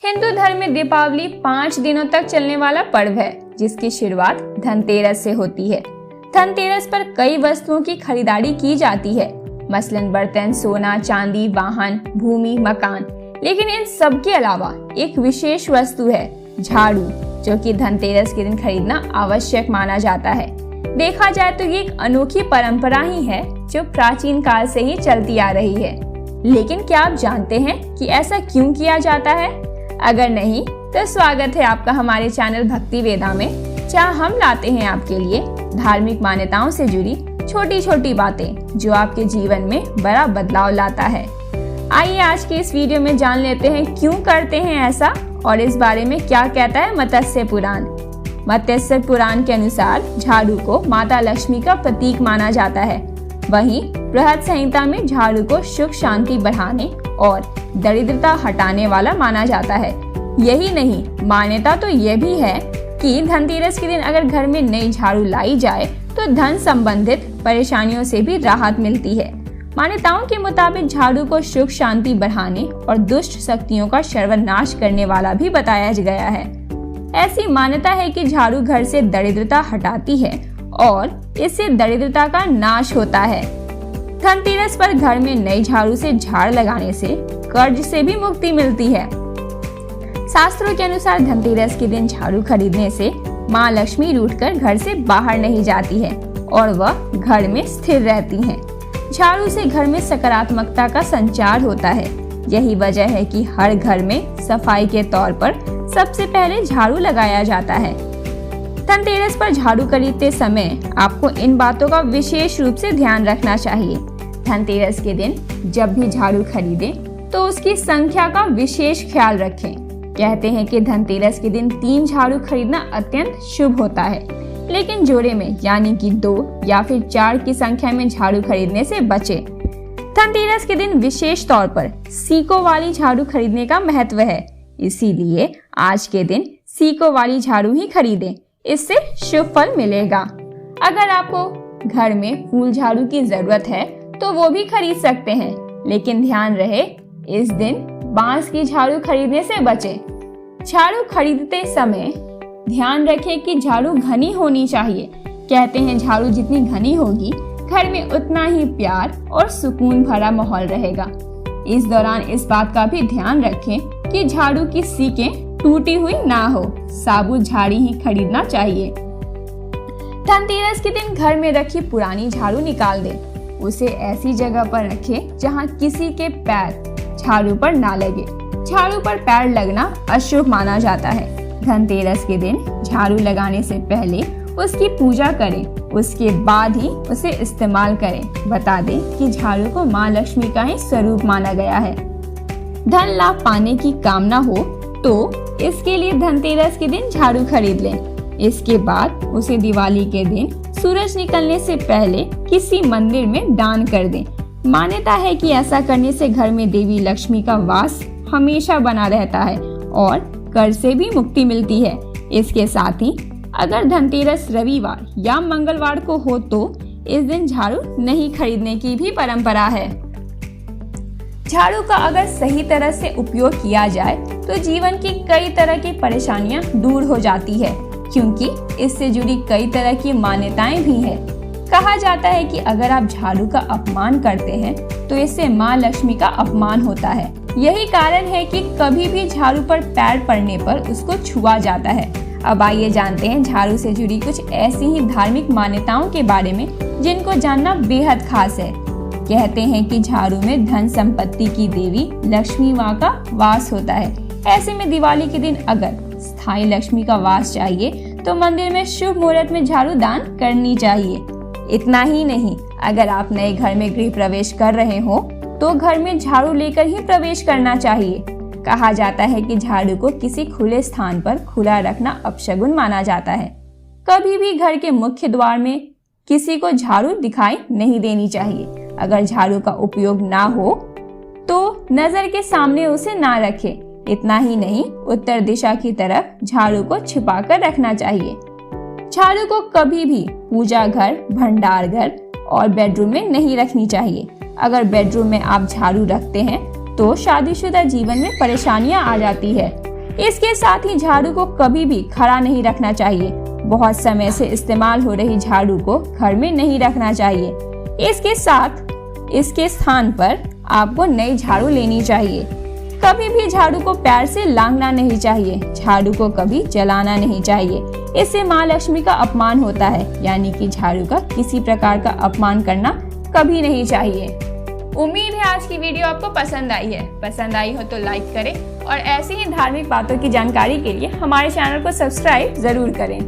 हिंदू धर्म में दीपावली 5 दिनों तक चलने वाला पर्व है, जिसकी शुरुआत धनतेरस से होती है। धनतेरस पर कई वस्तुओं की खरीदारी की जाती है, मसलन बर्तन, सोना, चांदी, वाहन, भूमि, मकान। लेकिन इन सब के अलावा एक विशेष वस्तु है, झाड़ू, जो कि धनतेरस के दिन खरीदना आवश्यक माना जाता है। देखा जाए तो ये एक अनोखी परंपरा ही है, जो प्राचीन काल से ही चलती आ रही है। लेकिन क्या आप जानते हैं कि ऐसा क्यों किया जाता है? अगर नहीं तो स्वागत है आपका हमारे चैनल भक्ति वेदा में, जहाँ हम लाते हैं आपके लिए धार्मिक मान्यताओं से जुड़ी छोटी छोटी बातें, जो आपके जीवन में बड़ा बदलाव लाता है। आइए आज के इस वीडियो में जान लेते हैं क्यों करते हैं ऐसा, और इस बारे में क्या कहता है मत्स्य पुराण। मत्स्य पुराण के अनुसार झाड़ू को माता लक्ष्मी का प्रतीक माना जाता है। वहीं बृहद संहिता में झाड़ू को सुख शांति बढ़ाने और दरिद्रता हटाने वाला माना जाता है। यही नहीं, मान्यता तो ये भी है कि धनतेरस के दिन अगर घर में नई झाड़ू लाई जाए तो धन संबंधित परेशानियों से भी राहत मिलती है। मान्यताओं के मुताबिक झाड़ू को सुख शांति बढ़ाने और दुष्ट शक्तियों का सर्वनाश करने वाला भी बताया गया है। ऐसी मान्यता है कि झाड़ू घर से दरिद्रता हटाती है और इससे दरिद्रता का नाश होता है। धनतेरस पर घर में नई झाड़ू से झाड़ लगाने से कर्ज से भी मुक्ति मिलती है। शास्त्रों के अनुसार धनतेरस के दिन झाड़ू खरीदने से माँ लक्ष्मी रूठकर घर से बाहर नहीं जाती है और वह घर में स्थिर रहती हैं। झाड़ू से घर में सकारात्मकता का संचार होता है। यही वजह है कि हर घर में सफाई के तौर पर सबसे पहले झाड़ू लगाया जाता है। धनतेरस पर झाड़ू खरीदते समय आपको इन बातों का विशेष रूप से ध्यान रखना चाहिए। धनतेरस के दिन जब भी झाड़ू खरीदें तो उसकी संख्या का विशेष ख्याल रखें। कहते हैं कि धनतेरस के दिन 3 झाड़ू खरीदना अत्यंत शुभ होता है, लेकिन जोड़े में यानी कि 2 या फिर 4 की संख्या में झाड़ू खरीदने से बचें। धनतेरस के दिन विशेष तौर पर सीकों वाली झाड़ू खरीदने का महत्व है, इसीलिए आज के दिन सीकों वाली झाड़ू ही खरीदें, इससे शुभ फल मिलेगा। अगर आपको घर में फूल झाड़ू की जरूरत है तो वो भी खरीद सकते हैं, लेकिन ध्यान रहे इस दिन बांस की झाड़ू खरीदने से बचें। झाड़ू खरीदते समय ध्यान रखें कि झाड़ू घनी होनी चाहिए। कहते हैं झाड़ू जितनी घनी होगी घर में उतना ही प्यार और सुकून भरा माहौल रहेगा। इस दौरान इस बात का भी ध्यान रखें कि झाड़ू की सीकें टूटी हुई ना हो, साबुत झाड़ी ही खरीदना चाहिए। धनतेरस के दिन घर में रखी पुरानी झाड़ू निकाल दें। उसे ऐसी जगह पर रखें जहां किसी के पैर झाड़ू पर ना लगे। झाड़ू पर पैर लगना अशुभ माना जाता है। धनतेरस के दिन झाड़ू लगाने से पहले उसकी पूजा करें, उसके बाद ही उसे इस्तेमाल करें। बता दें कि झाड़ू को माँ लक्ष्मी का ही स्वरूप माना गया है। धन लाभ पाने की कामना हो तो इसके लिए धनतेरस के दिन झाड़ू खरीद लें। इसके बाद उसे दिवाली के दिन सूरज निकलने से पहले किसी मंदिर में दान कर दें। मान्यता है कि ऐसा करने से घर में देवी लक्ष्मी का वास हमेशा बना रहता है और कर्ज से भी मुक्ति मिलती है। इसके साथ ही अगर धनतेरस रविवार या मंगलवार को हो तो इस दिन झाड़ू नहीं खरीदने की भी परंपरा है। झाड़ू का अगर सही तरह से उपयोग किया जाए तो जीवन की कई तरह की परेशानियां दूर हो जाती है, क्योंकि इससे जुड़ी कई तरह की मान्यताएं भी हैं। कहा जाता है कि अगर आप झाड़ू का अपमान करते हैं तो इससे माँ लक्ष्मी का अपमान होता है। यही कारण है कि कभी भी झाड़ू पर पैर पड़ने पर उसको छुआ जाता है। अब आइए जानते हैं झाड़ू से जुड़ी कुछ ऐसी ही धार्मिक मान्यताओं के बारे में, जिनको जानना बेहद खास है। कहते हैं कि झाड़ू में धन संपत्ति की देवी लक्ष्मी माँ का वास होता है। ऐसे में दिवाली के दिन अगर स्थायी लक्ष्मी का वास चाहिए तो मंदिर में शुभ मुहूर्त में झाड़ू दान करनी चाहिए। इतना ही नहीं, अगर आप नए घर में गृह प्रवेश कर रहे हो तो घर में झाड़ू लेकर ही प्रवेश करना चाहिए। कहा जाता है कि झाड़ू को किसी खुले स्थान पर खुला रखना अपशगुन माना जाता है। कभी भी घर के मुख्य द्वार में किसी को झाड़ू दिखाई नहीं देनी चाहिए। अगर झाड़ू का उपयोग ना हो तो नजर के सामने उसे ना रखें। इतना ही नहीं, उत्तर दिशा की तरफ झाड़ू को छिपा कर रखना चाहिए। झाड़ू को कभी भी पूजा घर, भंडार घर और बेडरूम में नहीं रखनी चाहिए। अगर बेडरूम में आप झाड़ू रखते हैं तो शादीशुदा जीवन में परेशानियां आ जाती है। इसके साथ ही झाड़ू को कभी भी खड़ा नहीं रखना चाहिए। बहुत समय से इस्तेमाल हो रही झाड़ू को घर में नहीं रखना चाहिए। इसके साथ इसके स्थान पर आपको नई झाड़ू लेनी चाहिए। कभी भी झाड़ू को पैर से लांघना नहीं चाहिए। झाड़ू को कभी जलाना नहीं चाहिए, इससे माँ लक्ष्मी का अपमान होता है। यानी कि झाड़ू का किसी प्रकार का अपमान करना कभी नहीं चाहिए। उम्मीद है आज की वीडियो आपको पसंद आई है। पसंद आई हो तो लाइक करें और ऐसी ही धार्मिक बातों की जानकारी के लिए हमारे चैनल को सब्सक्राइब जरूर करें।